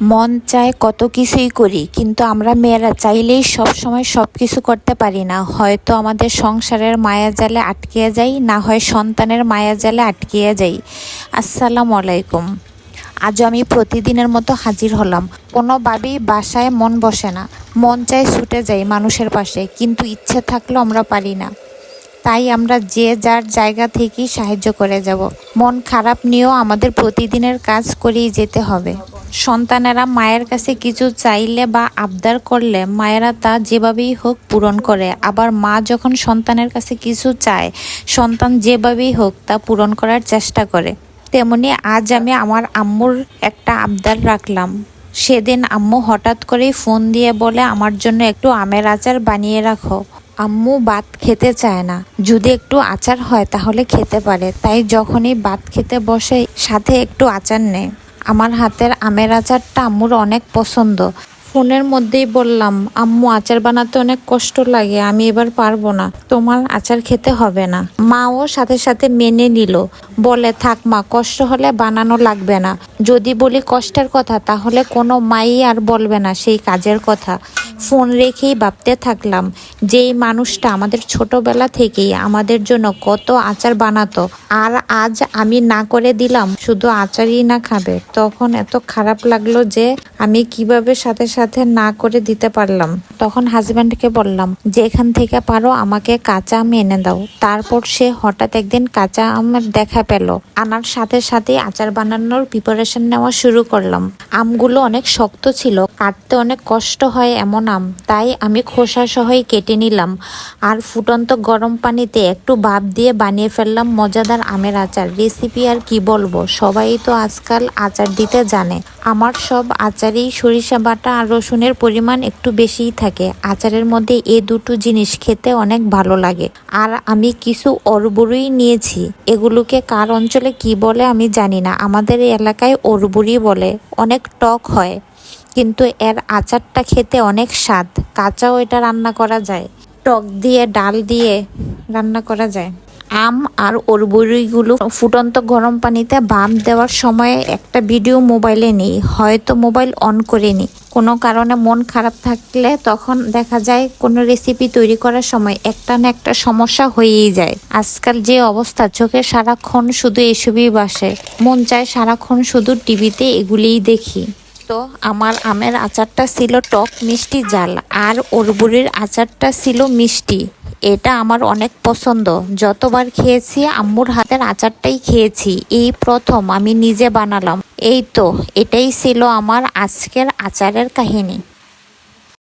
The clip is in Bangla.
মন চায় কত কিছুই করি, কিন্তু আমরা মেয়েরা চাইলেই সব সময় সব কিছু করতে পারি না। হয়তো আমাদের সংসারের মায়াজালে আটকিয়ে যাই, না হয় সন্তানের মায়াজালে আটকিয়ে যাই। আসসালামু আলাইকুম। আজ আমি প্রতিদিনের মতো হাজির হলাম। কোনোভাবেই বাসায় মন বসে না, মন চায় ছুটে যাই মানুষের পাশে, কিন্তু ইচ্ছে থাকলেও আমরা পারি না। তাই আমরা যে যার জায়গা থেকেই সাহায্য করে যাব। মন খারাপ নিয়েও আমাদের প্রতিদিনের কাজ করেই যেতে হবে। সন্তানেরা মায়ের কাছে কিছু চাইলে বা আবদার করলে মায়েরা তা যেভাবেই হোক পূরণ করে। আবার মা যখন সন্তানের কাছে কিছু চায়, সন্তান যেভাবেই হোক তা পূরণ করার চেষ্টা করে। তেমনি আজ আমি আমার আম্মুর একটা আবদার রাখলাম। সেদিন আম্মু হঠাৎ করেই ফোন দিয়ে বলে, আমার জন্য একটু আমের আচার বানিয়ে রাখো। আম্মু ভাত খেতে চায় না, যদি একটু আচার হয় তাহলে খেতে পারে। তাই যখনই ভাত খেতে বসে সাথে একটু আচার নেয়। আমার হাতের আমের আচারটা আম্মুর অনেক পছন্দ। ফোনের মধ্যেই বললাম, আম্মু আচার বানাতে অনেক কষ্ট লাগে, আমি এবার পারবো না, তোমার আচার খেতে হবে না। মাও সাথে সাথে মেনে নিল, বলে থাক মা, কষ্ট হলে বানানো লাগবে না। যদি বলি কষ্টের কথা তাহলে কোনো মাই আর বলবে না সেই কাজের কথা। ফোন রেখেই ভাবতে থাকলাম, যেই মানুষটা আমাদের ছোটবেলা থেকেই আমাদের জন্য কত আচার বানাতো, আর আজ আমি না করে দিলাম, শুধু আচারই না খাবে। তখন এত খারাপ লাগলো যে আমি কিভাবে সাথে সাথে না করে দিতে পারলাম। তখন হাজব্যান্ডকে বললাম যে এখান থেকে পারো আমাকে কাঁচা আম এনে দাও। তারপর সে হঠাৎ একদিন কাঁচা আমের দেখা পেল, আনার সাথে সাথে আচার বানানোর প্রিপারেশন নেওয়া শুরু করলাম। আমগুলো অনেক শক্ত ছিল, কাটতে অনেক কষ্ট হয় এমন আম, তাই আমি খোসা সহই কেটে নিলাম। আর ফুটন্ত গরম পানিতে একটু ভাপ দিয়ে বানিয়ে ফেললাম মজাদার আমের আচার। রেসিপি আর কি বলবো, সবাই তো আজকাল আচার দিতে জানে। আমার সব আচারেই সরিষা বাটা আর রসুনের পরিমাণ একটু বেশিই থাকে। আচারের মধ্যে এই দুটো জিনিস খেতে অনেক ভালো লাগে। আর আমি কিছু অরবুরই নিয়েছি, এগুলোকে কার অঞ্চলে কি বলে আমি জানি না, আমাদের এই এলাকায় অরবুরি বলে। অনেক টক হয়, কিন্তু এর আচারটা খেতে অনেক স্বাদ। কাঁচাও এটা রান্না করা যায়, টক দিয়ে ডাল দিয়ে রান্না করা যায়। আম আর অরবুরিগুলো ফুটন্ত গরম পানিতে ভাপ দেওয়ার সময় একটা ভিডিও মোবাইলে নেই, হয়তো মোবাইল অন করিনি। কোনো কারণে মন খারাপ থাকলে তখন দেখা যায় কোনো রেসিপি তৈরি করার সময় একটা না একটা সমস্যা হয়েই যায়। আজকাল যে অবস্থা, চোখে সারাক্ষণ শুধু এসবই বাসে, মন চায় সারাক্ষণ শুধু টিভিতে এগুলিই দেখি। তো আমার আমের আচারটা ছিল টক মিষ্টি ঝাল, আর অরবুরির আচারটা ছিল মিষ্টি। এটা আমার অনেক পছন্দ। যতবার খেয়েছি আম্মুর হাতের আচারটাই খেয়েছি, এই প্রথম আমি নিজে বানালাম। এই তো, এটাই ছিল আমার আজকের আচারের কাহিনী।